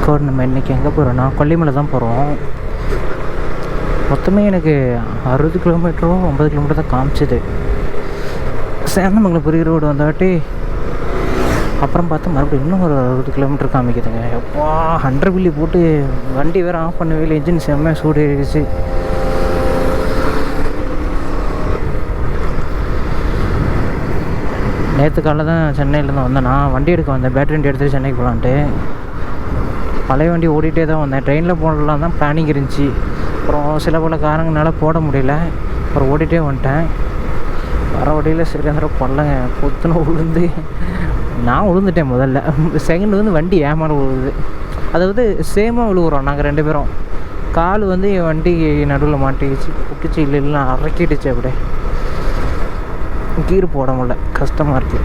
Code நம்ம இன்றைக்கி எங்கே போகிறோன்னா கொல்லிமலை தான் போகிறோம். மொத்தமே எனக்கு 60 கிலோமீட்டரோ 50 கிலோமீட்டர் தான் காமிச்சிது. சேந்தமங்கலம் பெரிய ரோடு வந்தாட்டி அப்புறம் பார்த்தா மறுபடியும் இன்னும் ஒரு 60 கிலோமீட்டர் காமிக்குதுங்க. எப்பா 100 பில்லி போட்டு வண்டி வேறு ஆஃப் பண்ணவே இல்லை. இன்ஜின் செம்மையாக சூடு ஏறிடுச்சு. நேற்று காலையில் தான் சென்னையிலேருந்து வந்தேன். நான் வண்டி எடுக்க வந்தேன், பேட்டரி வண்டி எடுத்துகிட்டு சென்னைக்கு போகலான்ட்டு. பழைய வண்டி ஓடிட்டே தான் வந்தேன். ட்ரெயினில் போடலாம் தான் பிளானிங் இருந்துச்சு. அப்புறம் சில பல காரணங்களால போட முடியல. அப்புறம் ஓடிட்டே வந்துட்டேன். வர வண்டியில் சரி அந்த பல்லங்க பொத்துன உளுந்து நான் உளுந்துட்டேன். முதல்ல செகண்ட் வந்து வண்டி ஏமாற உழுவுது. அதாவது சேமாக விழுவுறோம் நாங்கள் 2 பேரும். கால் வந்து என் வண்டி நடுவில் மாட்டிக்கிச்சு, புட்டிச்சு இல்லைன்னா அரைக்கிடுச்சு. அப்படியே கீர் போட முடியல, கஷ்டமாக இருக்குது.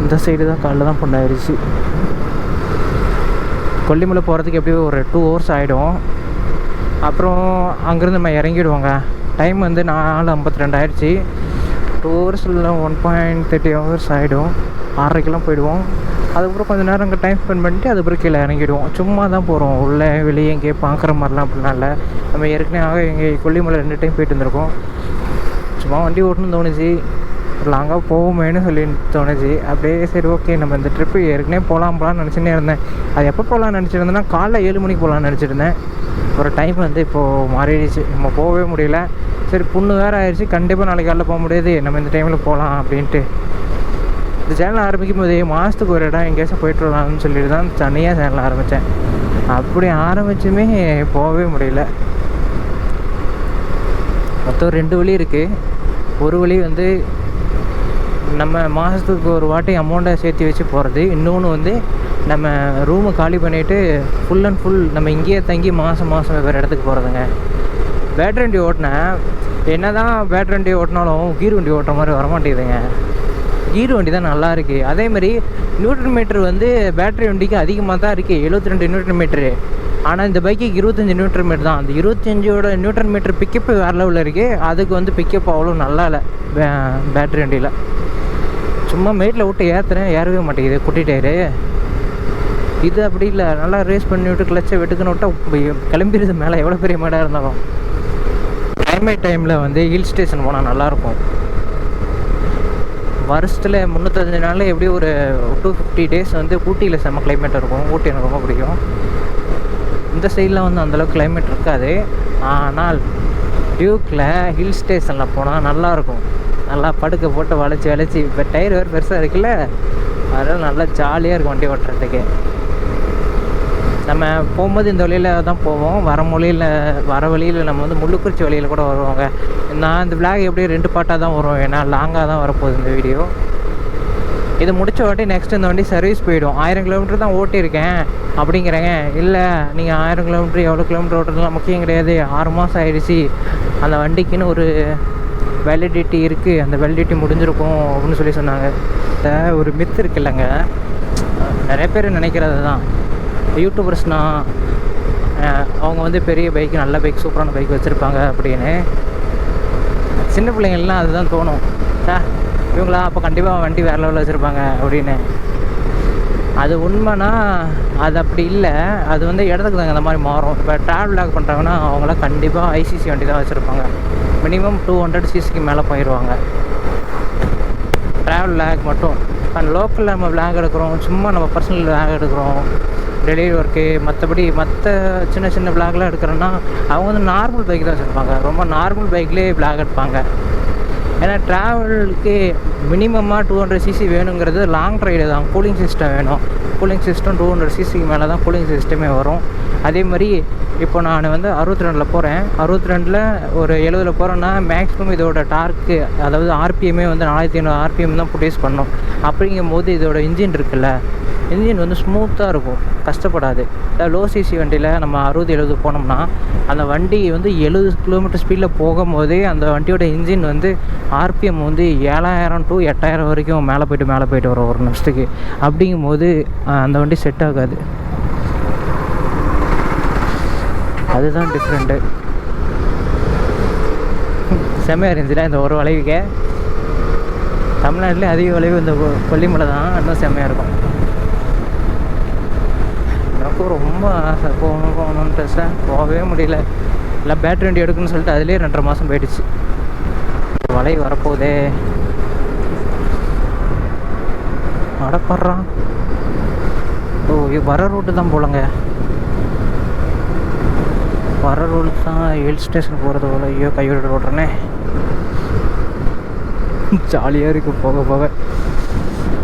இந்த சைடு தான் காலில் தான் பொண்ணாயிருச்சு. கொல்லிமலை போகிறதுக்கு எப்படியும் ஒரு 2 hours ஆகிடும். அப்புறம் அங்கேருந்து நம்ம இறங்கிடுவோங்க. டைம் வந்து 4:52 ஆயிடுச்சு. 2 hours இல்லை 1.30 hours ஆகிடும். 6:30 போயிடுவோம். அதுக்கப்புறம் கொஞ்சம் நேரம் அங்கே டைம் ஸ்பெண்ட் பண்ணிட்டு அதுக்கப்புறம் கீழே இறங்கிடுவோம். சும்மா தான் போகிறோம், உள்ளே வெளியே எங்கேயே பார்க்குற மாதிரிலாம் அப்படிலாம் இல்லை. நம்ம ஏற்கனவே எங்கே கொல்லிமலை 2 டைம் போயிட்டு வந்திருக்கோம். சும்மா வண்டி ஓட்டணும்னு தோணுச்சு, லாங்காக போவோமேனு சொல்லி தோணுச்சு. அப்படியே சரி ஓகே நம்ம இந்த ட்ரிப்பு ஏற்கனவே போகலான்னு நினச்சின்னே இருந்தேன். அது எப்போ போகலான்னு நினச்சிருந்தேன்னா காலைல 7 மணிக்கு போகலான்னு நினச்சிருந்தேன். ஒரு டைம் வந்து இப்போது மாறிடுச்சு, நம்ம போகவே முடியல. சரி புண்ணு வேறு ஆயிடுச்சு, கண்டிப்பாக நாளைக்கு காலைல போக முடியாது, நம்ம இந்த டைமில் போகலாம் அப்படின்ட்டு. இந்த சேனல் ஆரம்பிக்கும் போதே மாதத்துக்கு ஒரு இடம் எங்கேயாச்சும் போய்ட்டு வரலாம்னு சொல்லிட்டு தான் தனியாக சேனல் ஆரம்பித்தேன். அப்படி ஆரம்பிச்சுமே போகவே முடியல. மொத்தம் 2 வழி இருக்குது. ஒரு வழி வந்து நம்ம மாதத்துக்கு ஒரு வாட்டி அமௌண்ட்டை சேர்த்து வச்சு போகிறது. இன்னொன்று வந்து நம்ம ரூமை காலி பண்ணிவிட்டு ஃபுல் அண்ட் ஃபுல் நம்ம இங்கேயே தங்கி மாதம் வேறு இடத்துக்கு போகிறதுங்க. பேட்டரி வண்டி ஓட்டினேன். என்ன தான் பேட்டரி வண்டி ஓட்டினாலும் கீர் வண்டி ஓட்டுற மாதிரி வரமாட்டேங்குதுங்க. கீர் வண்டி தான் நல்லா இருக்குது. அதேமாதிரி நியூட்ரன் மீட்ரு வந்து பேட்டரி வண்டிக்கு அதிகமாக தான் இருக்குது, 72 நியூட்ரன் மீட்ரு. ஆனால் இந்த பைக்குக்கு 25 நியூட்ரன் மீட்டர் தான். அந்த 25ஓட நியூட்ரன் மீட்டர் பிக்கப்பு வேறு லெவலில் இருக்குது. அதுக்கு வந்து பிக்கப் அவ்வளோ நல்லா இல்லை பேட்டரி வண்டியில். சும்மா மேட்டில் விட்டு ஏறவே மாட்டேங்குது குட்டி டயரு. இது அப்படி இல்லை, நல்லா ரேஸ் பண்ணி விட்டு கிளச்சை வெட்டுக்குன்னு விட்டால் கிளம்பிடுது மேலே, எவ்வளோ பெரிய மேடாக இருந்தாலும். டைமில் வந்து ஹில் ஸ்டேஷன் போனால் நல்லாயிருக்கும். வருஷத்தில் 365 நாள் எப்படியும் ஒரு 250 days வந்து ஊட்டியில் செம்ம கிளைமேட் இருக்கும். ஊட்டி எனக்கு ரொம்ப பிடிக்கும். இந்த சைடில் வந்து அந்தளவுக்கு கிளைமேட் இருக்காது. ஆனால் டியூக்கில் ஹில் ஸ்டேஷனில் போனால் நல்லாயிருக்கும். நல்லா படுக்க போட்டு வளைச்சி இப்போ டயர் வேறு பெருசாக இருக்குல்ல, அதனால் நல்லா ஜாலியாக இருக்கும் வண்டி ஓட்டுறதுக்கு. நம்ம போகும்போது இந்த வழியில் தான் போவோம். வர வழியில் நம்ம வந்து முள்ளுக்குறிச்சி வழியில் கூட வருவாங்க. நான் இந்த விளாக் எப்படியும் 2 பார்ட்டாக தான் வரும், ஏன்னா லாங்காக தான் வரப்போகுது இந்த வீடியோ. இது முடித்த வாட்டி நெக்ஸ்ட் இந்த வண்டி சர்வீஸ் போயிடும். 1000 கிலோமீட்டர் தான் ஓட்டியிருக்கேன் அப்படிங்கிறேங்க. இல்லை நீங்கள் 1000 கிலோமீட்டர் எவ்வளோ கிலோமீட்டர் ஓட்டுறதுலாம் முக்கியம் கிடையாது. 6 மாதம் ஆயிடுச்சு, அந்த வண்டிக்குன்னு ஒரு வேலிடிட்டி இருக்குது, அந்த வேலிடிட்டி முடிஞ்சிருக்கும் அப்படின்னு சொல்லி சொன்னாங்க. ஒரு மித்து இருக்குல்லங்க, நிறைய பேர் நினைக்கிறது தான். யூடியூபர்ஸ்னால் அவங்க வந்து பெரிய பைக்கு, நல்ல பைக், சூப்பரான பைக் வச்சுருப்பாங்க அப்படின்னு. சின்ன பிள்ளைங்கள்லாம் அதுதான் தோணும், இவங்களா அப்போ கண்டிப்பாக வண்டி வேறு லெவலில் வச்சுருப்பாங்க அப்படின்னு. அது உண்மைனா அது அப்படி இல்லை. அது வந்து இடத்துக்கு தாங்க அந்த மாதிரி மாறும். இப்போ ட்ராவல் லாக் பண்ணுறாங்கன்னா அவங்களாம் கண்டிப்பாக ஐசிசி வண்டி தான் வச்சுருப்பாங்க. மினிமம் 200 cc மேலே போயிடுவாங்க ட்ராவல் லாக் மட்டும். இப்போ லோக்கலில் நம்ம விளாக் எடுக்கிறோம், சும்மா நம்ம பர்சனல் விளாக் எடுக்கிறோம், டெலிவரி ஒர்க்கு, மற்ற சின்ன விளாக்லாம் எடுக்கிறோன்னா அவங்க வந்து நார்மல் பைக் தான் வச்சுருப்பாங்க. ரொம்ப நார்மல் பைக்லேயே விளாக் எடுப்பாங்க. ஏன்னா ட்ராவலுக்கு மினிமமாக 200 cc வேணுங்கிறது லாங் ரைடு தான். கூலிங் சிஸ்டம் வேணும். கூலிங் சிஸ்டம் 200 cc மேலே தான் கூலிங் சிஸ்டமே வரும். அதே மாதிரி இப்போ நான் வந்து 62 போகிறேன். 62 ஒரு 70 போகிறேன்னா மேக்ஸிமம் இதோட டார்க்கு, அதாவது ஆர்பிஎம்மே வந்து 4500 RPM தான் ப்ரொடியூஸ் பண்ணணும். அப்படிங்கும் போது இதோட இன்ஜின் இருக்குல்ல, இன்ஜின் வந்து ஸ்மூத்தாக இருக்கும், கஷ்டப்படாது. லோ சிசி வண்டியில் நம்ம 60-70 போனோம்னா அந்த வண்டி வந்து 70 கிலோமீட்டர் ஸ்பீடில் போகும்போதே அந்த வண்டியோட இன்ஜின் வந்து RPM வந்து 7000 to 8000 வரைக்கும் மேலே போயிட்டு வரும் ஒரு நிமிஷத்துக்கு. அப்படிங்கும்போது அந்த வண்டி செட் ஆகாது. அதுதான் டிஃப்ரெண்ட்டு. செம்மையாக இருந்துச்சுல இந்த ஒரு வளைவுக்கே. தமிழ்நாட்டிலே அதிக வளைவு இந்த கொல்லிமலை தான், இன்னும் செம்மையாக இருக்கும். எனக்கும் ரொம்ப ஆசை போகணுன்ட்டு சார், போகவே முடியல. இல்லை பேட்டரி வண்டி எடுக்குன்னு சொல்லிட்டு அதுலேயே 2.5 மாதம் போயிடுச்சு. வலை வரப்போதே அடப்படுறான். ஓ, இது வர ரூட்டு தான் போலங்க. வர ரூட் தான் ஹில் ஸ்டேஷன் போகிறது போல. ஐயோ, கையோட ஓட்டுறனே. ஜாலியாக இருக்குது போக போக.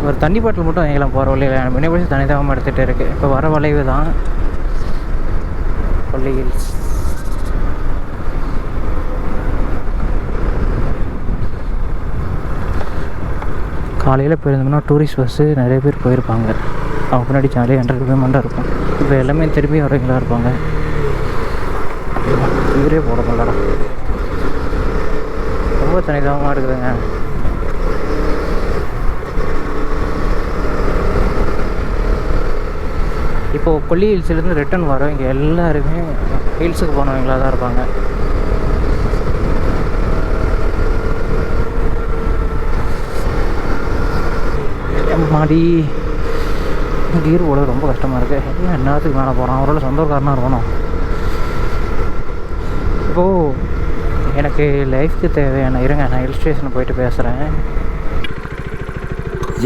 ஒரு தண்ணி பாட்டில் மட்டும் வாங்கிக்கலாம் போகிற வழியில். முன்னே பிடிச்சி தனி தாகமாக எடுத்துகிட்டு இருக்குது. இப்போ வர வளைவு தான் கொல்லி ஹில்ஸ். காலையில் போயிருந்தோம்னா டூரிஸ்ட் பஸ்ஸு நிறைய பேர் போயிருப்பாங்க. அவங்க முன்னாடி ஜாலியாக என்டர்டைன்மெண்ட்டாக இருக்கும். இப்போ எல்லாமே திரும்பி வரவங்களா இருப்பாங்க. இவரே போட முடியலடா, ரொம்ப தனிதாகமாக இருக்குதுங்க. இப்போது கொல்லி ஹில்ஸ்லேருந்து ரிட்டன் வரோம். இங்கே எல்லாருமே ஹில்ஸுக்கு போனவங்களாக தான் இருப்பாங்க. மாடி கீர் போட ரொம்ப கஷ்டமாக இருக்குது. என்ன என்னத்துக்கு மேலே போகிறான், அவரோட சொந்த காரணம் இருக்கணும். இப்போது எனக்கு லைஃப்க்கு தேவையான இருங்க, நான் ஹில் ஸ்டேஷனை போயிட்டு பேசுகிறேன்.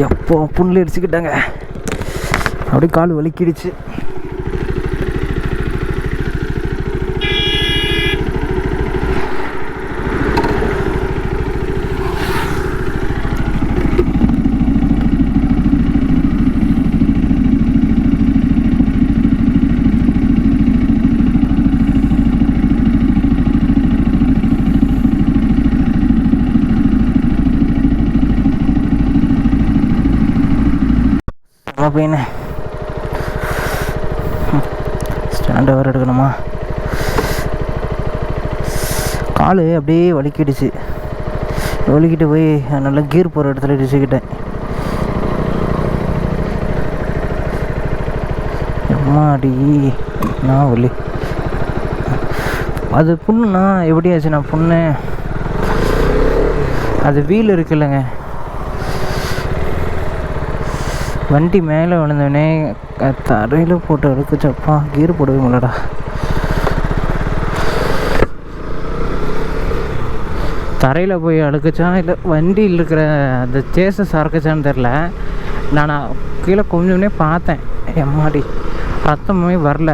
எப்போ புண்ணில் அடிச்சுக்கிட்டாங்க, அப்படியே கால் வலிக்கிடுச்சு. அப்படின்னு ஸ்டாண்ட் வேறு எடுக்கணுமா? கால் அப்படியே வலிக்கிடுச்சு. வலிக்கிட்டு போய் நல்லா கீர் போகிற இடத்துல இடிச்சுக்கிட்டேன். அம்மாடி நான் ஒல்லி. அது புண்ணுண்ணா எப்படி ஆச்சுண்ணா? புண்ணு அது வீல் இருக்குல்லங்க, வண்டி மேலே விழுந்தோடனே தரையில் போட்டு அழுக்குச்சப்பா. கீர் போடவே முடியலடா. தரையில் போய் அழுக்குச்சா இல்லை வண்டியில் இருக்கிற அந்த சேஸை சறக்குச்சான்னு தெரில. நான் கீழே கொஞ்சமே பார்த்தேன். எம்மாடி ரத்தமே வரல.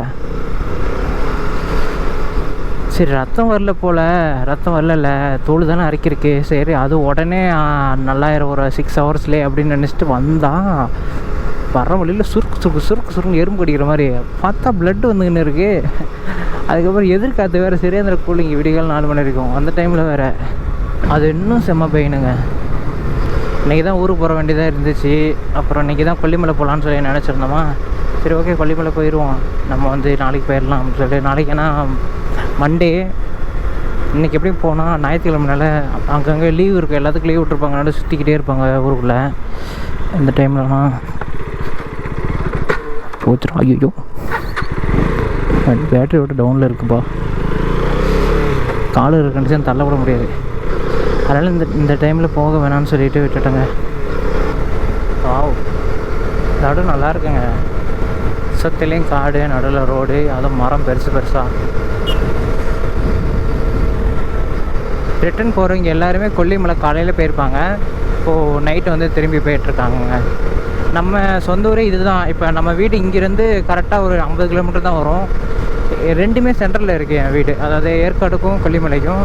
சரி ரத்தம் வரல போல், ரத்தம் வரல, தோல் தானே அரைக்கிருக்கு. சரி அது உடனே நல்லாயிரம் ஒரு 6 ஹவர்ஸ்லேயே அப்படின்னு நினச்சிட்டு வந்தால் வர வழியில் சுருக்கு எறும்பு கடிக்கிற மாதிரி பார்த்தா பிளட் வந்துக்கின்னு இருக்குது. அதுக்கப்புறம் எதிர்காற்று வேறு சரியாக அந்த கூலிங் விடிகால் 4 மணி இருக்கும். அந்த டைமில் வேறு அது இன்னும் செம்ம பெயினுங்க. இன்றைக்கி தான் ஊருக்கு போகிற வேண்டியதாக இருந்துச்சு. அப்புறம் இன்றைக்கி தான் கொல்லிமலை போகலான்னு சொல்லி நினச்சிருந்தோமா. சரி ஓகே கொல்லிமலை போயிடுவோம், நம்ம வந்து நாளைக்கு போயிடலாம் அப்படின்னு சொல்லிட்டு. நாளைக்கு ஏன்னா மண்டே, இன்றைக்கி எப்படியும் போனால் ஞாயிற்றுக்கிழமைனால அங்கங்கே லீவ் இருக்கும். எல்லாத்துக்கும் லீவ் விட்ருப்பாங்க, நல்லா சுற்றிக்கிட்டே இருப்பாங்க ஊருக்குள்ளே. இந்த டைம்லலாம் போச்சுடும். ஐயோ பேட்டரி விட்டு டவுனில் இருக்குப்பா. கால் இருக்கிற கண்டிஷன் தள்ளப்பட முடியாது. அதனால் இந்த டைமில் போக வேணாம்னு சொல்லிட்டு விட்டுட்டேங்க. வாவ், நடு நல்லா இருக்குங்க. சுற்றிலையும் காடு, நடுவில் ரோடு, அதுவும் மரம் பெருசாக. ரிட்டன் போகிறவங்க எல்லாருமே கொல்லிமலை காலையில் போயிருப்பாங்க. இப்போது நைட்டு வந்து திரும்பி போயிட்டுருக்காங்க. நம்ம சொந்த ஊரே இது தான். இப்போ நம்ம வீடு இங்கேருந்து கரெக்டாக ஒரு 50 கிலோமீட்டர் தான் வரும். ரெண்டுமே சென்டரில் இருக்குது என் வீடு, அதாவது ஏற்காடுக்கும் கொல்லிமலைக்கும்.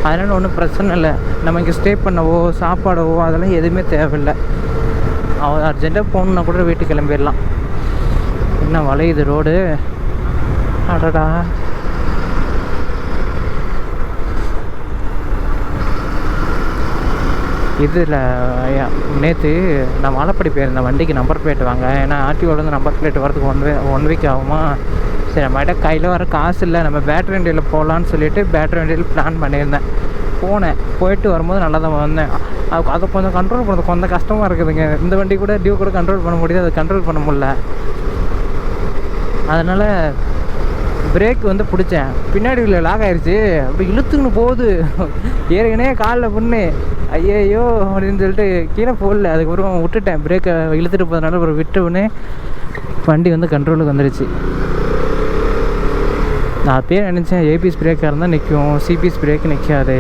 அதனால் ஒன்றும் பிரச்சனை இல்லை. நம்ம இங்கே ஸ்டே பண்ணவோ சாப்பாடவோ அதெல்லாம் எதுவுமே தேவையில்லை. அர்ஜென்ட்டாக போகணுன்னா கூட வீட்டுக்கு கிளம்பிடலாம். என்ன வளையுது ரோடு, அடடா. இதில் நேற்று நான் வாழப்படி போயிருந்தேன். வண்டிக்கு நம்பர் பிளேட் வாங்க, ஏன்னா ஆர்டிஓலேருந்து நம்பர் பிளேட் வரதுக்கு ஒன் வீக் ஆகுமா. சரி நம்மகிட்ட கையில் வர காசு இல்லை, நம்ம பேட்டரி வண்டியில் போகலான்னு சொல்லிவிட்டு பேட்டரி வண்டியில் பிளான் பண்ணியிருந்தேன். போயிட்டு வரும்போது நல்லா தான் வந்தேன். அதை கொஞ்சம் கண்ட்ரோல் பண்ணுறது கொஞ்சம் கஷ்டமாக இருக்குதுங்க. இந்த வண்டி கூட டியூ கூட கண்ட்ரோல் பண்ண முடியாது, அதை கண்ட்ரோல் பண்ண முடியல. அதனால் பிரேக் வந்து பிடிச்சேன், பின்னாடி உள்ள லாக் ஆயிடுச்சு. அப்படி இழுத்துன்னு போகுது. ஏற்கனவே காலில் புண்ணு, ஐயோ அப்படின்னு சொல்லிட்டு கீழே போடல. அதுக்கப்புறம் விட்டுட்டேன். பிரேக்கை இழுத்துட்டு போகிறதுனால அப்புறம் விட்டவுடனே வண்டி வந்து கண்ட்ரோலுக்கு வந்துடுச்சு. நான் அப்பயே நினச்சேன் ஏபிஎஸ் பிரேக்காக இருந்தால் நிற்கும், சிபிஎஸ் பிரேக்கு நிற்காது.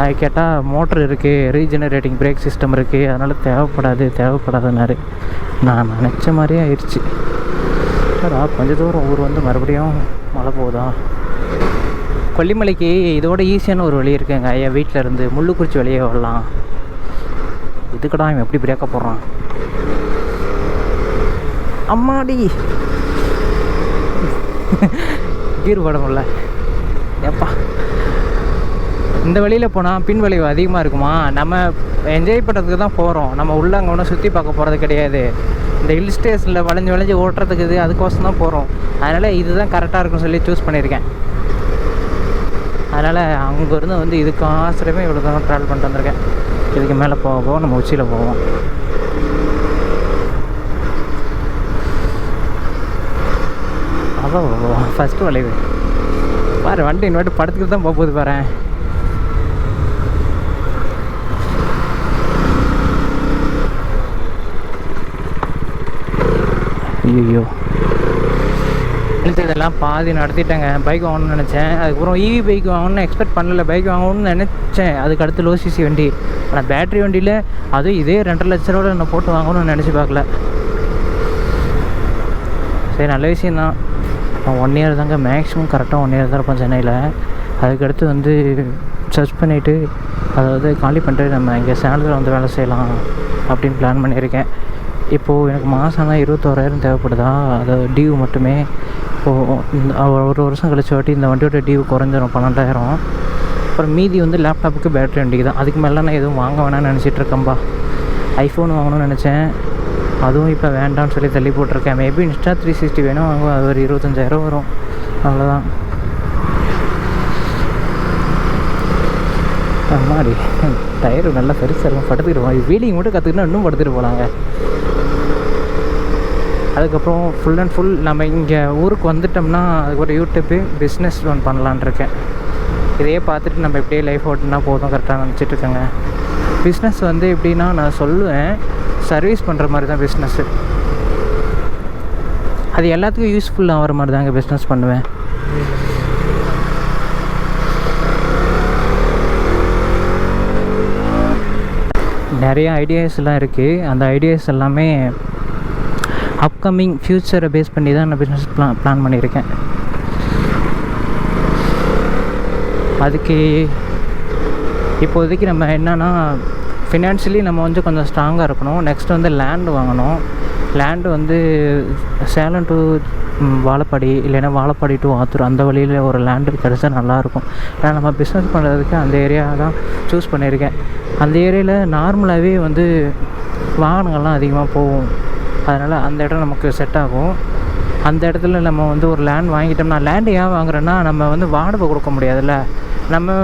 அது கேட்டால் மோட்ரு இருக்குது, ரீஜெனரேட்டிங் பிரேக் சிஸ்டம் இருக்குது, அதனால் தேவைப்படாதுன்னாரு. நான் நினச்ச மாதிரியே ஆயிடுச்சு. கொஞ்சம் தூரம் ஊர் வந்து மறுபடியும் மழை போகுதா. கொல்லிமலைக்கு இதோட ஈஸியான ஒரு வழி இருக்குங்க. என் வீட்டில் இருந்து முள்ளுக்குறிச்சி வழியே வரலாம். இதுக்கடா இவன் எப்படி பிரேக்க போடுறான். அம்மாடி கீர் படமில்ல ஏப்பா. இந்த வழியில் போனால் பின் விளைவு அதிகமாக இருக்குமா. நம்ம என்ஜாய் பண்ணுறதுக்கு தான் போகிறோம், நம்ம உள்ளே அங்கே ஒன்றும் சுற்றி பார்க்க போகிறது கிடையாது. இந்த ஹில் ஸ்டேஷனில் வளைஞ்சு ஓட்டுறதுக்கு இது அதுக்கோசம் தான் போகிறோம். அதனால் இதுதான் கரெக்டாக இருக்குன்னு சொல்லி சூஸ் பண்ணியிருக்கேன். அதனால் அங்கேருந்து வந்து இதுக்கு ஆசிரியமே இவ்வளோ தூரம் ட்ராவல் பண்ணிட்டு வந்திருக்கேன். இதுக்கு மேலே போவோம், நம்ம உச்சியில் போவோம். அதான் ஃபஸ்ட்டு வளைவு பாரு. வண்டி இன்னொரு படத்துக்கு தான் போகுது பாரு. ஐயோ இதெல்லாம் பாதி நடத்திட்டேங்க. பைக் வாங்கணும்னு நினச்சேன். அதுக்கப்புறம் இவி பைக் வாங்கணும்னு எக்ஸ்பெக்ட் பண்ணல. பைக் வாங்கணும்னு நினச்சேன். அதுக்கு அடுத்து லோ சிசி வண்டி. ஆனால் பேட்ரி வண்டியில் அதுவும் இதே 2.5 லட்ச ரூபாவில் நான் போட்டு வாங்கணும்னு நினச்சி பார்க்கல. சரி, நல்ல விஷயந்தான். நான் 1 இயர் தாங்க மேக்ஸிமம், கரெக்டாக 1 இயர் தான் இருப்பேன் சென்னையில். அதுக்கடுத்து வந்து சர்ச் பண்ணிவிட்டு, அதாவது காலி பண்ணிட்டு நம்ம இங்கே சேலத்தில் வந்து வேலை செய்யலாம் அப்படின்னு பிளான் பண்ணியிருக்கேன். இப்போது எனக்கு மாதம்னா 21,000 தேவைப்படுதா, அதாவது டியூ மட்டுமே. இப்போது ஒரு வருஷம் கழிச்சு வாட்டி இந்த வண்டியோட டியூ குறைஞ்சிரும் 12,000. அப்புறம் மீதி வந்து லேப்டாப்புக்கு பேட்ரி வண்டிக்கு தான். அதுக்கு மேலே நான் எதுவும் வாங்க வேணாம்னு நினச்சிட்ருக்கேன்பா. ஐஃபோன் வாங்கணும்னு நினச்சேன், அதுவும் இப்போ வேண்டாம்னு சொல்லி தள்ளி போட்டிருக்கேன். மேபி இன்ஸ்டா 360 வேணும் வாங்குவோம், அது ஒரு 25,000 வரும், அவ்வளோதான். அம்மாடி டயரு நல்லா பெருசாக இருக்கும், படுத்துக்கிடுவோம். வீலிங் மட்டும் கற்றுக்கிட்டா இன்னும் படுத்துட்டு போகலாங்க. அதுக்கப்புறம் ஃபுல் அண்ட் ஃபுல் நம்ம இங்கே ஊருக்கு வந்துட்டோம்னா அதுக்கு ஒரு யூடியூப்பு பிஸ்னஸ் ரன் பண்ணலான் இருக்கேன். இதையே பார்த்துட்டு நம்ம எப்படியே லைஃப் ஓட்டுனா போதும் கரெக்டாக நினச்சிட்ருக்கேங்க. பிஸ்னஸ் வந்து எப்படின்னா, நான் சொல்லுவேன் சர்வீஸ் பண்ணுற மாதிரி தான் பிஸ்னஸ்ஸு. அது எல்லாத்துக்கும் யூஸ்ஃபுல்லாக ஆகிற மாதிரி தாங்க பிஸ்னஸ் பண்ணுவேன். நிறைய ஐடியாஸ்லாம் இருக்குது. அந்த ஐடியாஸ் எல்லாமே அப்கமிங் ஃப்யூச்சரை பேஸ் பண்ணி தான் நான் பிஸ்னஸ் பிளான் பண்ணியிருக்கேன். அதுக்கு இப்போதைக்கு நம்ம என்னென்னா, ஃபினான்ஷியலி நம்ம வந்து கொஞ்சம் ஸ்ட்ராங்காக இருக்கணும். நெக்ஸ்ட் வந்து லேண்டு வாங்கணும். லேண்டு வந்து சேலம் டு வாழப்பாடி, இல்லைன்னா வாழப்பாடி டு ஆத்தூர், அந்த வழியில் ஒரு லேண்டு கிடச்சா நல்லாயிருக்கும். ஏன்னா நம்ம பிஸ்னஸ் பண்ணுறதுக்கு அந்த ஏரியா தான் சூஸ் பண்ணியிருக்கேன். அந்த ஏரியாவில் நார்மலாகவே வந்து வாகனங்கள்லாம் அதிகமாக போகும். அதனால் அந்த இடம் நமக்கு செட் ஆகும். அந்த இடத்துல நம்ம வந்து ஒரு லேண்ட் வாங்கிட்டோம்னா, லேண்டு ஏன் வாங்குறோன்னா, நம்ம வந்து வாடகை கொடுக்க முடியாதுல்ல. நம்ம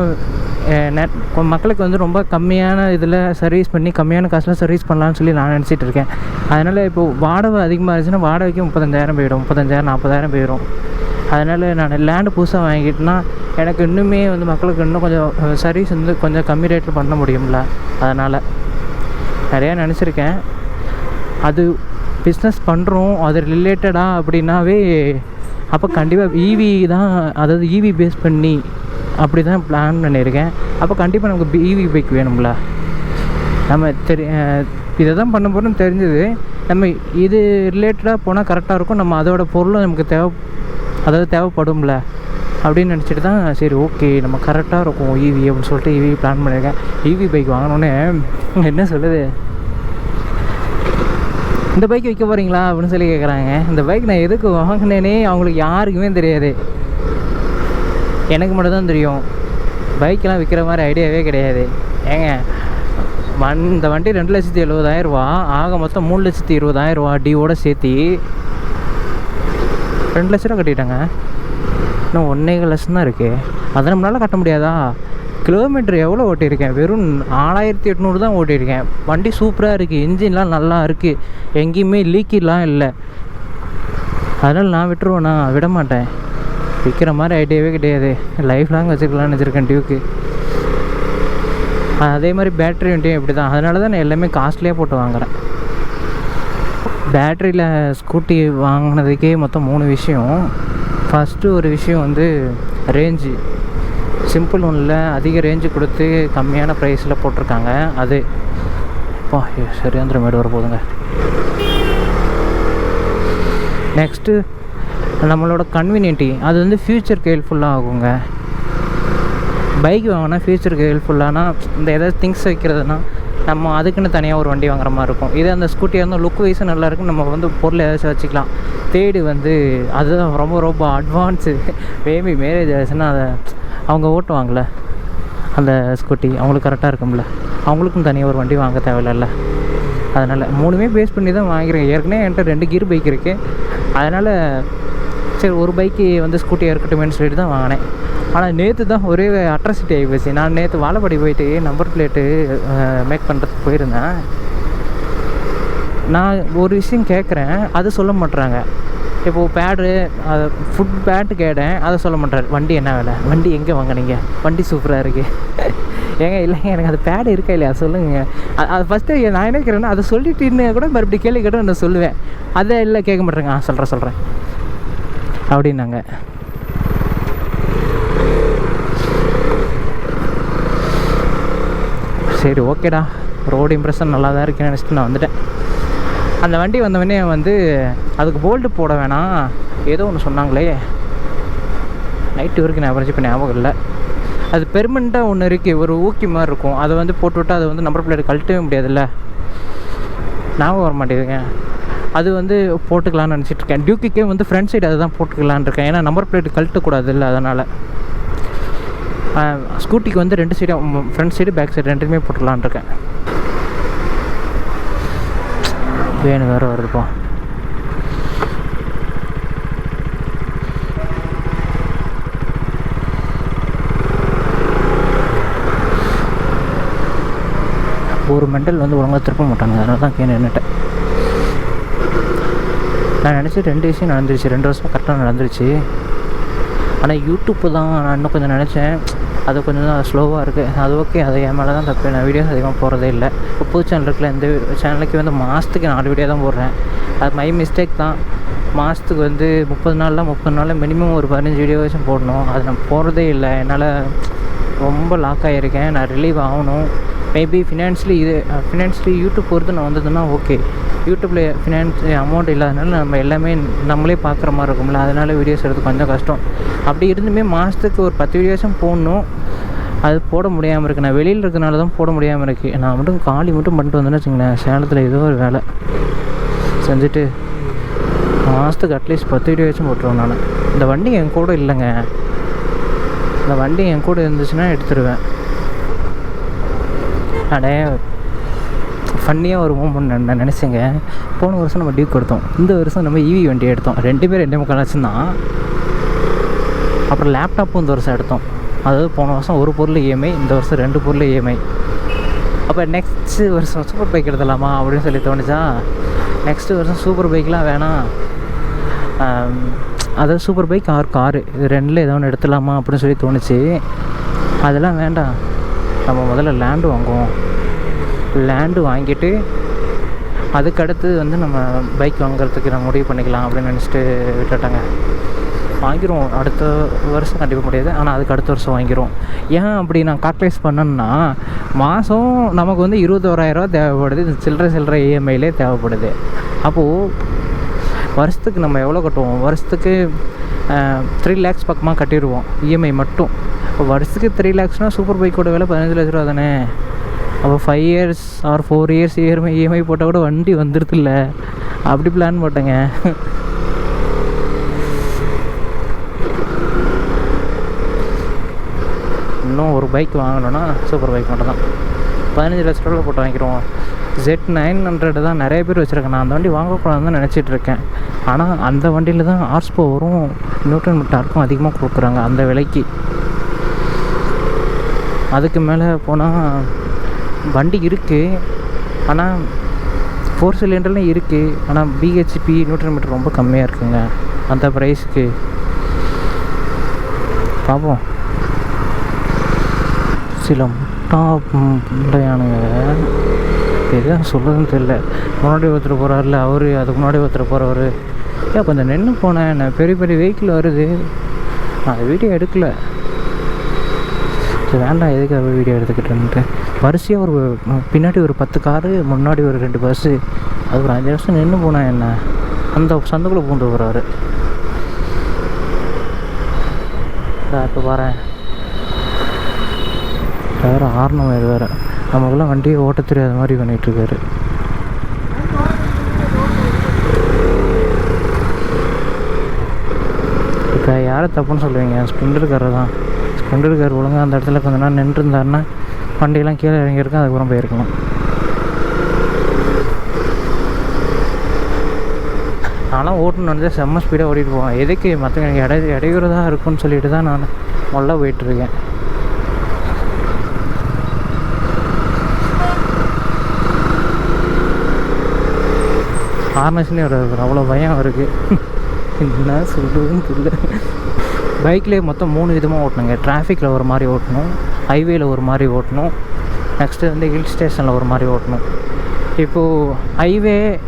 மக்களுக்கு வந்து ரொம்ப கம்மியான இதில் சர்வீஸ் பண்ணி கம்மியான காசில் சர்வீஸ் பண்ணலான்னு சொல்லி நான் நினச்சிட்டு இருக்கேன். அதனால் இப்போது வாடகை அதிகமாக இருந்துச்சுன்னா வாடகைக்கு 35,000 போயிடும், 35,000 40,000 போயிடும். அதனால் நான் லேண்டு புதுசாக வாங்கிட்டேன்னா எனக்கு இன்னுமே வந்து மக்களுக்கு இன்னும் கொஞ்சம் சர்வீஸ் வந்து கொஞ்சம் கம்மி ரேட்டில் பண்ண முடியும்ல. அதனால் நிறையா நினச்சிருக்கேன். அது பிஸ்னஸ் பண்ணுறோம், அது ரிலேட்டடாக அப்படின்னாவே அப்போ கண்டிப்பாக ஈவி தான், அதாவது ஈவி பேஸ் பண்ணி அப்படி தான் பிளான் பண்ணியிருக்கேன். அப்போ கண்டிப்பாக நமக்கு ஈவி பைக் வேணும்ல. நம்ம இதை தான் பண்ண போகிறோம்னு தெரிஞ்சது. நம்ம இது ரிலேட்டடாக போனால் கரெக்டாக இருக்கும். நம்ம அதோட பொருளும் நமக்கு தேவைப்படும்ல அப்படின்னு நினச்சிட்டு தான் சரி ஓகே நம்ம கரெக்டாக இருக்கும் ஈவி அப்படின்னு சொல்லிட்டு ஈவி பிளான் பண்ணியிருக்கேன். ஈவி பைக் வாங்கினோன்னே என்ன சொல்லுது, இந்த பைக் விற்க போகிறீங்களா அப்படின்னு சொல்லி கேட்குறாங்க. இந்த பைக் நான் எதுக்கு வாங்கினேனே அவங்களுக்கு யாருக்குமே தெரியாது, எனக்கு மட்டும் தான் தெரியும். பைக்கெலாம் விற்கிற மாதிரி ஐடியாவே கிடையாது. ஏங்க இந்த வண்டி 2,70,000 ஆக மொத்தம் 3,20,000 டியோட சேர்த்தி 2 லட்ச ரூபா கட்டிட்டாங்க. இன்னும் 1.25 லட்சம் தான் இருக்குது. அதை நம்மளால் கட்ட முடியாதா? கிலோமீட்டர் எவ்வளோ ஓட்டியிருக்கேன், வெறும் 4,800 தான் ஓட்டியிருக்கேன். வண்டி சூப்பராக இருக்குது, இன்ஜின்லாம் நல்லா இருக்குது, எங்கேயுமே லீக்கெலாம் இல்லை. அதனால் நான் விட்டுருவேண்ணா, விட மாட்டேன். விற்கிற மாதிரி ஐடியாவே கிடையாது, லைஃப் லாங் வச்சுக்கலான்னு வச்சுருக்கேன் டியூக்கு. அதே மாதிரி பேட்ரி வண்டியும் இப்படி தான். அதனால தான் நான் எல்லாமே காஸ்ட்லியாக போட்டு வாங்குகிறேன். பேட்ரியில் ஸ்கூட்டி வாங்கினதுக்கே மொத்தம் 3 விஷயம். ஃபஸ்ட்டு ஒரு விஷயம் வந்து ரேஞ்சு. சிம்பிள் ஒன்றில் அதிக ரேஞ்சு கொடுத்து கம்மியான ப்ரைஸில் போட்டிருக்காங்க. அது இப்போ சரியாந்திர மேடு வர போதுங்க. நெக்ஸ்ட்டு நம்மளோட கன்வீனியன்ட்டி, அது வந்து ஃப்யூச்சருக்கு ஹெல்ப்ஃபுல்லாக ஆகுங்க. பைக் வாங்கினா ஃப்யூச்சருக்கு ஹெல்ப்ஃபுல்லானா இந்த ஏதாவது திங்ஸ் வைக்கிறதுனா நம்ம அதுக்குன்னு தனியாக ஒரு வண்டி வாங்குற மாதிரி இருக்கும். இதே அந்த ஸ்கூட்டியாக இருந்தால் லுக் வைஸும் நல்லாயிருக்கும், நம்ம வந்து பொருள் ஏதாச்சும் வச்சுக்கலாம். தேடி வந்து அதுதான் ரொம்ப ரொம்ப அட்வான்ஸு. பேபி மேரேஜ் ஆச்சுன்னா அதை அவங்க ஓட்டுவாங்கள்ல அந்த ஸ்கூட்டி, அவங்களுக்கு கரெக்டாக இருக்கும்ல, அவங்களுக்கும் தனியாக ஒரு வண்டி வாங்க தேவையில்ல. அதனால் 3மே பேஸ் பண்ணி தான் வாங்கிக்கிறேன். ஏற்கனவே என்கிட்ட 2 கீர் பைக் இருக்குது. அதனால் சரி ஒரு பைக்கு வந்து ஸ்கூட்டியாக இருக்கட்டுமேனு சொல்லிட்டு தான் வாங்கினேன். ஆனால் நேற்று தான் ஒரே அட்ராசிட்டி ஆகி போச்சு. நான் நேற்று வாழைப்படி போயிட்டு நம்பர் பிளேட்டு மேக் பண்ணுறதுக்கு போயிருந்தேன். நான் ஒரு விஷயம் கேட்குறேன், அது சொல்ல மாட்டுறாங்க. இப்போது பேடு அது ஃபுட் பேட்டு கேட்டேன், அதை சொல்ல மாட்டார். வண்டி என்ன வேலை, வண்டி எங்கே வாங்கினீங்க, வண்டி சூப்பராக இருக்குது. ஏங்க இல்லைங்க எனக்கு அது பேடு இருக்கா இல்லையா சொல்லுங்க. அது ஃபஸ்ட்டு நான் என்ன கேட்குறேன்னா அதை சொல்லிட்டுன்னு கூட மறுபடியும் கேள்வி கேட்டால் நான் சொல்லுவேன். அதை இல்லை கேட்க மாட்டேங்க. சொல்கிறேன் அப்படின்னாங்க. சரி ஓகேடா, ரோடு இம்ப்ரெஷன் நல்லா தான் இருக்குன்னு நினச்சிட்டு நான் வந்துட்டேன். அந்த வண்டி வந்தவொடனே வந்து அதுக்கு போல்ட்டு போட வேணாம் ஏதோ ஒன்று சொன்னாங்களே, நைட்டு வரைக்கும் நான் இப்போ ஞாபகம் இல்லை. அது பெர்மனெண்ட்டாக ஒன்று இருக்குது, ஒரு ஊக்கி மாதிரி இருக்கும். அதை வந்து போட்டுவிட்டால் அது வந்து நம்பர் பிளேட் கழட்டவே முடியாதுல்ல, ஞாபகம் வர மாட்டேங்குதுங்க. அது வந்து போட்டுக்கலான்னு நினச்சிட்ருக்கேன். டியூக்கிக்கே வந்து ஃப்ரண்ட் சைடு அதை தான் போட்டுக்கலான்னு இருக்கேன். ஏன்னா நம்பர் பிளேட் கழட்டக்கூடாது இல்லை, அதனால். ஸ்கூட்டிக்கு வந்து 2 சைடும், ஃப்ரண்ட் சைடு பேக் சைடு 2மே போட்டுக்கலான் இருக்கேன். வேணும் வேறு வருதுப்பா. ஒரு மெண்டல் வந்து ஒழுங்காக திருப்ப மாட்டாங்க, அதனால தான் கேட்டு நின்றுட்டேன். நான் நினச்சி 2 விஷயம் நடந்துருச்சு, 2 வருஷம் கரெக்டாக நடந்துருச்சு. ஆனால் யூடியூப்பு தான் நான் இன்னும் கொஞ்சம் நினச்சேன், அது கொஞ்சம் தான் ஸ்லோவாக இருக்குது. அது ஓகே, அது என் மேலே தான் தப்பு. நான் வீடியோஸ் அதிகமாக போகிறதே இல்லை. இப்போ புது சேனல் இருக்குல்ல, இந்த சேனலுக்கு வந்து மாதத்துக்கு 4 வீடியோ தான் போடுறேன். அது மை மிஸ்டேக் தான். மாதத்துக்கு வந்து 30 நாளில் மினிமம் ஒரு 15 வீடியோஸும் போடணும். அது நான் போகிறதே இல்லை. என்னால் ரொம்ப லாக் ஆகியிருக்கேன். நான் ரிலீவ் ஆகணும். மேபி ஃபினான்ஷியலி யூடியூப் பொறுத்து நான் வந்ததுன்னா ஓகே. யூடியூப்பில் அமௌண்ட் இல்லாதனால நம்ம எல்லாமே நம்மளே பார்க்குற மாதிரி இருக்கும்ல, அதனால் வீடியோஸ் எடுத்து கொஞ்சம் கஷ்டம். அப்படி இருந்துமே மாதத்துக்கு ஒரு 10 வீடியோஸும் போடணும். அது போட முடியாமல் இருக்குது. நான் வெளியில் இருக்கிறனால தான் போட முடியாமல் இருக்குது. நான் மட்டும் காலி மட்டும் பண்ணிட்டு வந்தேன்னு வச்சுங்களேன், சேலத்தில் ஏதோ ஒரு வேலை செஞ்சுட்டு மாதத்துக்கு அட்லீஸ்ட் 10 வீடியோஸும் போட்டுருவேன் நான். இந்த வண்டி என் கூட இல்லைங்க, இந்த வண்டி என் கூட இருந்துச்சுன்னா எடுத்துருவேன். அடே ஃபன்னியாக ஒரு மூமெண்ட் நான் நினச்சேங்க. போன வருஷம் நம்ம டியூக் எடுத்தோம், இந்த வருஷம் நம்ம ஈவி வண்டி எடுத்தோம். 2 பேர் 2.25 லட்சம் தான். அப்புறம் லேப்டாப்பும் இந்த வருஷம் எடுத்தோம். அதாவது போன வருஷம் ஒரு பொருள் இஎம்ஐ, இந்த வருஷம் 2 பொருள் இஎம்ஐ. அப்போ நெக்ஸ்ட்டு வருஷம் சூப்பர் பைக் எடுத்துடலாமா அப்படின்னு சொல்லி தோணுச்சா. நெக்ஸ்ட்டு வருஷம் சூப்பர் பைக்லாம் வேணாம், அதாவது சூப்பர் பைக் ஆர் காரு, இது 2ல் ஏதோ ஒன்று எடுத்துடலாமா அப்படின்னு சொல்லி தோணுச்சு. அதெல்லாம் வேண்டாம், நம்ம முதல்ல லேண்டு வாங்குவோம். லேண்டு வாங்கிட்டு அதுக்கடுத்து வந்து நம்ம பைக் வாங்குறதுக்கு நம்ம முடிவு பண்ணிக்கலாம் அப்படின்னு நினச்சிட்டு விட்டுட்டாங்க. வாங்கிடுவோம், அடுத்த வருஷம் கண்டிப்பாக முடியாது, ஆனால் அதுக்கு அடுத்த வருஷம் வாங்கிடுவோம். ஏன் அப்படி நான் கால்குலேட் பண்ணேன்னா, மாதம் நமக்கு வந்து 21,000 தேவைப்படுது, இந்த சில்லறை இஎம்ஐலே தேவைப்படுது. அப்போது வருஷத்துக்கு நம்ம எவ்வளோ கட்டுவோம், வருஷத்துக்கு 3 lakhs பக்கமாக கட்டிடுவோம் இஎம்ஐ மட்டும். இப்போ வருஷத்துக்கு 3 lakhsனால் சூப்பர் பைக்கோட விலை 15 லட்ச ரூபா தானே. அப்போ 5 years ஆர் 4 years இஎம்ஐ போட்டால் கூட வண்டி வந்துடுதில்ல, அப்படி பிளான் போட்டேங்க. இன்னும் ஒரு பைக் வாங்கணுன்னா சூப்பர் பைக் மட்டும் தான் 15 லட்ச ரூபாவில் போட்டு வாங்கிடுவோம். Z900 தான் நிறைய பேர் வச்சுருக்கேன். நான் அந்த வண்டி வாங்கக்கூடாதுன்னு தான் நினச்சிட்ருக்கேன். ஆனால் அந்த வண்டியில் தான் ஹார்ஸ் பவரும் நியூட்டன் டார்க்கும் அதிகமாக கொடுக்குறாங்க அந்த விலைக்கு. அதுக்கு மேலே போனால் வண்டி இருக்குது, ஆனால் 4 சிலிண்டர்லாம் இருக்குது, ஆனால் பிஹெச்பி நியூட்டன் மீட்டர் ரொம்ப கம்மியாக இருக்குங்க அந்த ப்ரைஸுக்கு. பார்ப்போம். சில முட்டாயானுங்க எதுவும் சொல்கிறதுன்னு தெரியல. முன்னாடி ஒருத்தர் போகிறாருல அவர், அதுக்கு முன்னாடி ஒருத்தர் போகிறவர். ஏன் கொஞ்சம் நின்று போனேன். நான் பெரிய பெரிய வெஹிக்கிள் வருது, நான் வீடியோ எடுக்கலை. சரி வேண்டாம், எதுக்காக வீடியோ எடுத்துக்கிட்டேன்ட்டு வரிசையாக ஒரு பின்னாடி ஒரு 10 காரு, முன்னாடி ஒரு 2 பஸ்ஸு. அது ஒரு 5 நிமிஷம் நின்று போனேன். என்ன அந்த சந்துக்குள்ளே பூண்டு போகிறாரு. இப்போ பாரு, வேறு ஆர்னம் வேறு நமக்குலாம் வண்டியை ஓட்ட தெரியாத மாதிரி பண்ணிகிட்ருக்காரு. இப்போ யாரை தப்புன்னு சொல்லுவீங்க? ஸ்ப்ளெண்டர் தான். ஸ்ப்ளெண்டர் ஒழுங்காக அந்த இடத்துல கொஞ்ச நேரம் நின்றுருந்தாருன்னா வண்டியெல்லாம் கீழே இறங்கியிருக்கேன், அதுக்கப்புறம் போயிருக்கணும். நான்லாம் ஓட்டணுன்னு வந்து செம்ம ஸ்பீடாக ஓட்டிகிட்டு போவேன். எதுக்கு மற்றவங்க எனக்கு இடையூறதாக இருக்குன்னு சொல்லிட்டு தான் நான் நல்லா போயிட்டுருக்கேன். ஹார்னஸ்லேயும் ஒரு அவ்வளோ பயம் இருக்குது. என்ன சொல்கிறதுன்னு தெரியல. பைக்லேயே மொத்தம் 3 விதமாக ஓட்டணுங்க. டிராஃபிக்கில் ஒரு மாதிரி ஓட்டணும், ஹைவேயில் ஒரு மாதிரி ஓட்டணும், நெக்ஸ்ட்டு வந்து ஹில் ஸ்டேஷனில் ஒரு மாதிரி ஓட்டணும். இப்போது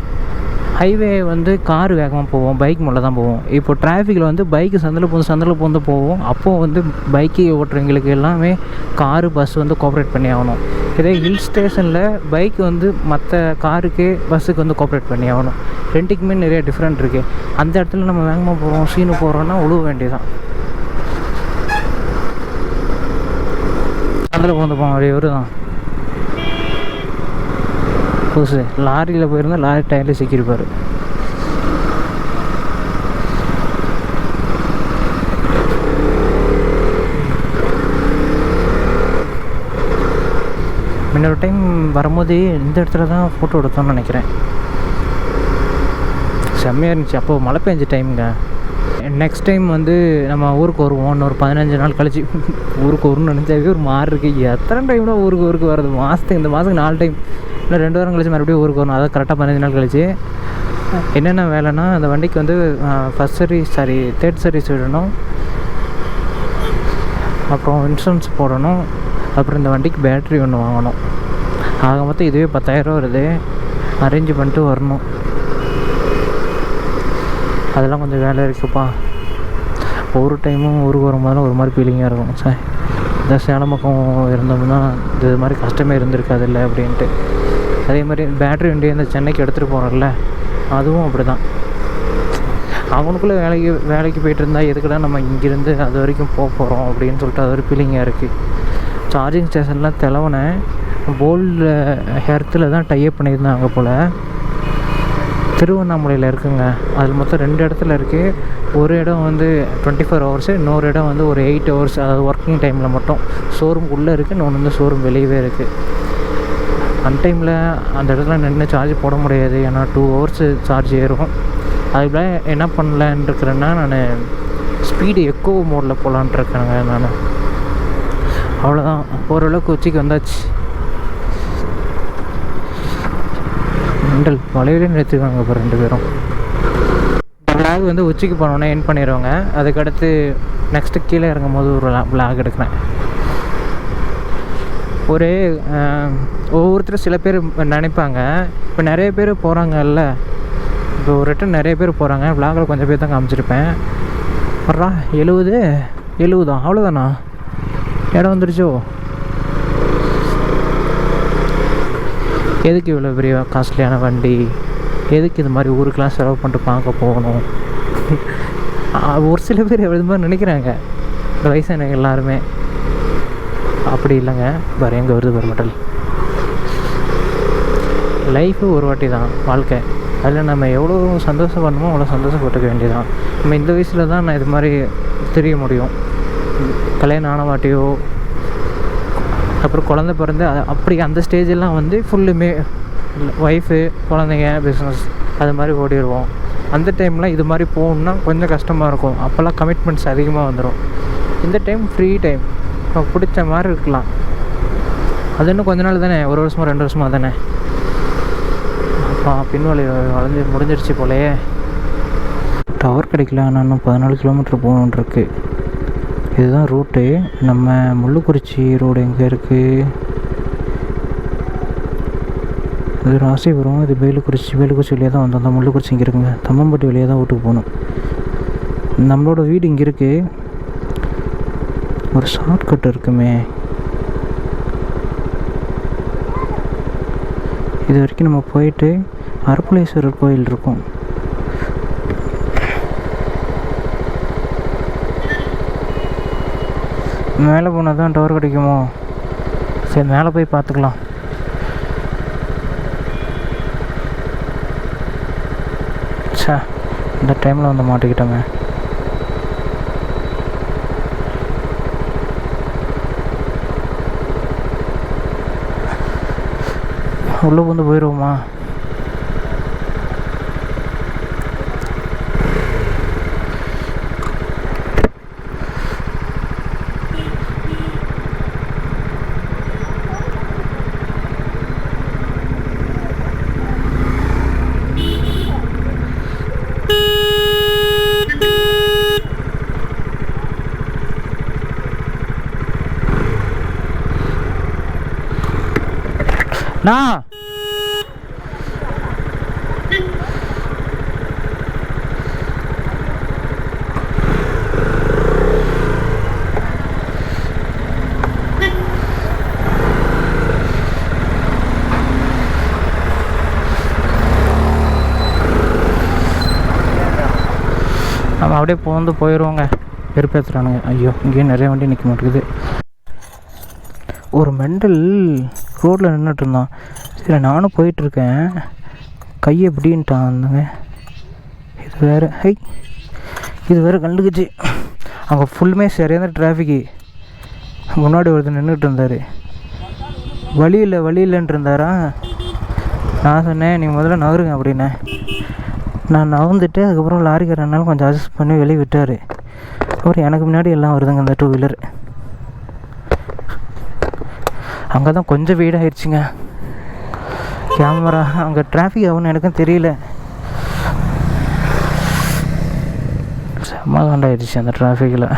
ஹைவே வந்து கார் வேகமாக போவோம், பைக் மேலே தான் போவோம். இப்போ டிராஃபிக்கில் வந்து பைக்கு சந்தில் பூந்து போவோம். அப்போது வந்து பைக்கு ஓட்டுறவங்களுக்கு எல்லாமே காரு பஸ் வந்து கோஆப்ரேட் பண்ணி ஆகணும். இதே ஹில் ஸ்டேஷனில் பைக் வந்து மற்ற காருக்கு பஸ்ஸுக்கு வந்து கோஆப்ரேட் பண்ணி ஆகணும். ரெண்டுக்குமே நிறைய டிஃப்ரெண்ட் இருக்குது. அந்த இடத்துல நம்ம வேகமாக போகிறோம், சீனு போகிறோன்னா உழுவ வேண்டியதான். அதில் பூந்து போவோம். அப்படியே ஒரு தான் புதுசு லாரியில் போயிருந்தால் லாரி டயரில் சிக்கியிருப்பார். இன்னொரு டைம் வரும்போது இந்த இடத்துல தான் ஃபோட்டோ எடுத்தோம்னு நினைக்கிறேன். செம்மையாக இருந்துச்சு. அப்போது மழை பெஞ்ச டைமுங்க. நெக்ஸ்ட் டைம் வந்து நம்ம ஊருக்கு வருவோம். இன்னொரு 15 நாள் கழிச்சு ஊருக்கு வரும்னு நினச்சாவே ஒரு மாறு இருக்குது. எத்தனை டைம் தான் ஊருக்கு வருது? இந்த மாதத்துக்கு 4 டைம், இல்லை 2 வாரம் கழிச்சு மறுபடியும் ஊருக்கு வரணும். அதான் கரெக்டாக 15 நாள் கழிச்சு. என்னென்ன வேலைன்னா, அந்த வண்டிக்கு வந்து தேர்ட் சர்வீஸ் விடணும், அப்புறம் இன்சூரன்ஸ் போடணும், அப்புறம் இந்த வண்டிக்கு பேட்ரி ஒன்று வாங்கணும். ஆக மொத்தம் இதுவே 10,000 வருது. அரேஞ்ச் பண்ணிட்டு வரணும். அதெல்லாம் கொஞ்சம் வேலை இருக்குப்பா. ஒரு டைமும் ஊருக்கு வரும்போதெல்லாம் ஒரு மாதிரி ஃபீலிங்காக இருக்கும். சார் இந்த சேலம் பக்கம் இருந்தோம்னா இது மாதிரி கஷ்டமே இருந்திருக்காது இல்லை அப்படின்ட்டு. அதே மாதிரி பேட்ரி வண்டி இந்த சென்னைக்கு எடுத்துகிட்டு போகிறோம்ல, அதுவும் அப்படி தான். அவனுக்குள்ளே வேலைக்கு போய்ட்டு இருந்தால் எதுக்குடா நம்ம இங்கேருந்து அது வரைக்கும் போகிறோம் அப்படின்னு சொல்லிட்டு அது ஒரு ஃபீலிங்காக இருக்குது. சார்ஜிங் ஸ்டேஷன்லாம் தெலவனேன். போல்டு ஹெர்த்தில் தான் டைப் பண்ணியிருந்தாங்க போல். திருவண்ணாமலையில் இருக்குங்க. அதில் மொத்தம் 2 இடத்துல இருக்குது. ஒரு இடம் வந்து 24 ஹவர்ஸு, இன்னொரு இடம் வந்து ஒரு 8 ஹவர்ஸ், அதாவது ஒர்க்கிங் டைமில் மட்டும். ஷோரூம் உள்ளே இருக்குது, இன்னொன்று வந்து ஷோரூம் வெளியவே இருக்குது. அன் டைமில் அந்த இடத்துல நின்று சார்ஜ் போட முடியாது, ஏன்னா 2 ஹவர்ஸு சார்ஜ் ஏறும். அதுக்குள்ள என்ன பண்ணலான்னு இருக்கிறேன்னா, நான் ஸ்பீடு எக்கோ மோடில் போகலான்ட்ருக்கேங்க. நான் அவ்வளோதான், ஓரளவுக்கு உச்சிக்கு வந்தாச்சு. மெண்டல் வளைவிலே நிறுத்திடுவாங்க இப்போ 2 பேரும். விளாக் வந்து உச்சிக்கு போனோன்னே என் பண்ணிடுவாங்க. அதுக்கடுத்து நெக்ஸ்ட்டு கீழே இறங்கும் போது ஒரு விளாக் எடுக்கிறேன். ஒவ்வொருத்தரும் சில பேர் நினைப்பாங்க, இப்போ நிறைய பேர் போகிறாங்கல்ல, இப்போ ஒரு ரிட்டன் நிறைய பேர் போகிறாங்க. விளாகில் கொஞ்சம் பேர் தான் காமிச்சிருப்பேன். வர்றா 70 அவ்வளோதானா? இடம் வந்துருச்சோ? எதுக்கு இவ்வளோ பெரிய காஸ்ட்லியான வண்டி? எதுக்கு இது மாதிரி ஊருக்கெலாம் செலவு பண்ணிட்டு பார்க்க போகணும்? ஒரு சில பேர் இது மாதிரி நினைக்கிறாங்க, இந்த வயசானவங்க எல்லாருமே. அப்படி இல்லைங்க. வேறு எங்கே வருது பெருமட்டல். லைஃபு ஒரு வாட்டி தான் வாழ்க்கை. அதில் நம்ம எவ்வளோ சந்தோஷப்படணுமோ அவ்வளோ சந்தோஷப்பட்டுக்க வேண்டியதான். நம்ம இந்த வயசில் தான் நான் இது மாதிரி தெரிய முடியும். கல்யாணம் ஆன வாட்டியோ, அப்புறம் குழந்த பிறந்து அப்படி அந்த ஸ்டேஜெல்லாம் வந்து ஃபுல்லுமே ஒய்ஃபு, குழந்தைங்க, பிஸ்னஸ் அது மாதிரி ஓடிடுவோம். அந்த டைம்லாம் இது மாதிரி போகணுன்னா கொஞ்சம் கஷ்டமாக இருக்கும். அப்போல்லாம் கமிட்மெண்ட்ஸ் அதிகமாக வந்துடும். இந்த டைம் ஃப்ரீ டைம், நம்ம பிடிச்ச மாதிரி இருக்கலாம். அது இன்னும் கொஞ்ச நாள் தானே, 1 வருஷமோ 2 வருஷமா தானே. அப்பா பின்வழி முடிஞ்சிருச்சு போலையே. டவர் கிடைக்கல, ஆனால் இன்னும் 14 கிலோமீட்டர் போகணுன்ருக்கு. இதுதான் ரூட்டு. நம்ம முள்ளுக்குறிச்சி ரோடு எங்கே இருக்குது? இது ராசிபுரம், இது வேலுக்குறிச்சி வழியாக தான் வந்தோம். அந்த முள்ளுக்குறிச்சி இங்கே இருக்குங்க. தம்மம்பட்டி வழியாக தான் வீட்டுக்கு போகணும். நம்மளோட வீடு இங்கே இருக்குது. ஒரு ஷார்ட்கட் இருக்குமே, இது வரைக்கும் நம்ம போயிட்டு அறப்புலேஸ்வரர் கோயில் இருக்கும். மேலே போனால் தான் டவர் கிடைக்குமோ? சரி, மேலே போய் பார்த்துக்கலாம். சே, இந்த டைமில் வந்து மாட்டிக்கிட்டோங்க. உள்ளே வந்து போயிடுவோமா? நான் நம்ம அப்படியே வந்து போயிடுவோங்க. வெறுப்பேற்றுறானுங்க. ஐயோ, இங்கேயும் நிறைய வண்டி நிற்க மாட்டேங்குது. ஒரு மெண்டல் ரோட்டில் நின்றுட்டு இருந்தான். சரி, நானும் போயிட்டுருக்கேன். கையை எப்படின்ட்டான் அந்தங்க. இது வேறு இது வேறு கண்டுக்குச்சு. அங்கே ஃபுல்லுமே சரியான டிராஃபிக்கு. முன்னாடி ஒருத்தர் நின்றுட்டு இருந்தார். வழி இல்லைன்ட்டு இருந்தாரா. நான் சொன்னேன், நீ முதல்ல நகருங்க அப்படின்னேன். நான் நகர்ந்துட்டு அதுக்கப்புறம் லாரிக்காரனாலும் கொஞ்சம் அட்ஜஸ்ட் பண்ணி வெளியே விட்டார். அப்புறம் எனக்கு முன்னாடி எல்லாம் வருதுங்க அந்த 2 வீலர். அங்கே தான் கொஞ்சம் வீடாகிடுச்சுங்க. கேமரா அங்கே டிராஃபிக் ஆகும்னு எனக்கும் தெரியல. செம்ம காண்டாயிடுச்சு அந்த டிராஃபிக்கில்.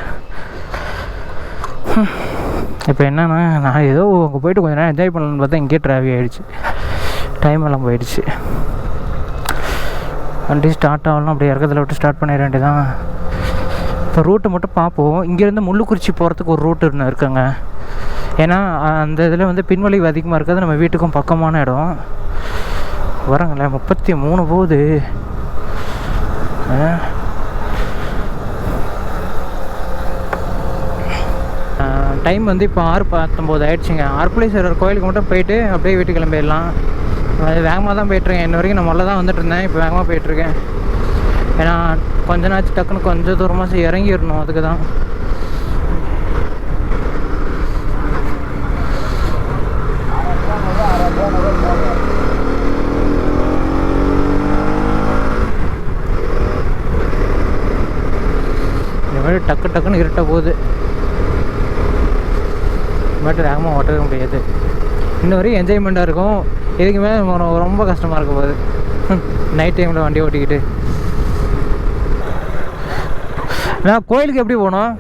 இப்போ என்னன்னா, நான் ஏதோ அங்கே போய்ட்டு கொஞ்சம் நேரம் என்ஜாய் பண்ணலான்னு பார்த்தா இங்கேயே டிராஃபிக் ஆகிடுச்சு. டைம் எல்லாம் போயிடுச்சு. வண்டி ஸ்டார்ட் ஆகலாம். அப்படியே இறக்கத்தில் விட்டு ஸ்டார்ட் பண்ணிட வேண்டியதான். இப்போ ரூட்டை மட்டும் பார்ப்போம். இங்கேருந்து முள்ளுக்குறிச்சி போகிறதுக்கு ஒரு ரூட்டு இருக்குங்க. ஏன்னா அந்த இதில் வந்து பின்வழிவு அதிகமாக இருக்காது. நம்ம வீட்டுக்கும் பக்கமான இடம். வரங்களேன், 33 போகுது. டைம் வந்து இப்போ 6:19 ஆகிடுச்சிங்க. அறப்புலேஸ்வரர் கோயிலுக்கு மட்டும் போயிட்டு அப்படியே வீட்டுக்கு கிளம்பிடலாம். அது வேகமாக தான் போயிட்டுருக்கேன். இன்ன வரைக்கும் நான் முதல்ல தான் வந்துட்டு இருந்தேன். இப்போ வேகமாக போயிட்டுருக்கேன். ஏன்னா கொஞ்ச நாச்சு டக்குன்னு கொஞ்சம் தூரமாக இறங்கிடணும். அதுக்கு தான். இந்த மாதிரி டக்குன்னு இருட்ட போகுது. பட் வேகமாக ஓட்டவே முடியாது. இன்ன வரையும் என்ஜாய்மெண்ட்டாக இருக்கும். இதுக்கு மேலே ரொம்ப கஷ்டமாக இருக்க போகுது நைட் டைமில் வண்டி ஓட்டிக்கிட்டு. நான் கோயிலுக்கு எப்படி போகணும்?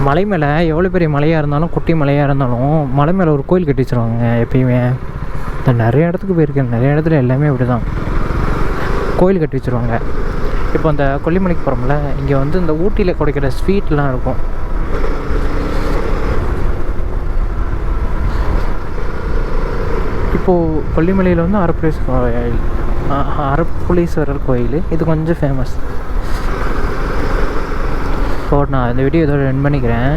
மலை மேலே எவ்வளோ பெரிய மலையாக இருந்தாலும் குட்டி மலையாக இருந்தாலும் மலை மேலே ஒரு கோயில் கட்டி வச்சுருவாங்க எப்பயுமே. நிறைய இடத்துக்கு போயிருக்கேன். நிறைய இடத்துல எல்லாமே அப்படி தான் கோயில் கட்டி வச்சுருவாங்க. இப்போ அந்த கொல்லிமலைக்கு போகிறோம்ல, இங்கே வந்து இந்த ஊட்டியில் கிடைக்கிற ஸ்வீட்லாம் இருக்கும். இப்போது கொல்லிமலையில் வந்து அறப்புலேஸ்வரர் கோயில் இது கொஞ்சம் ஃபேமஸ். ஸோ நான் இந்த வீடியோ இதோட எண்ட் பண்ணிக்கிறேன்.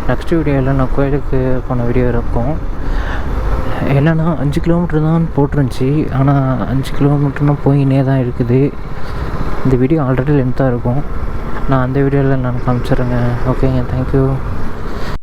நெக்ஸ்ட் வீடியோவில் நான் கோயிலுக்கு போன வீடியோ இருக்கும். என்னென்னா 5 கிலோமீட்டர் தான் போட்டிருந்துச்சி. ஆனால் 5 கிலோமீட்டர்னால் போயினே தான் இருக்குது. இந்த வீடியோ ஆல்ரெடி லென்த்தாக இருக்கும். நான் அந்த வீடியோவில் நான் காமிச்சிடுறேங்க. ஓகேங்க, தேங்க்யூ.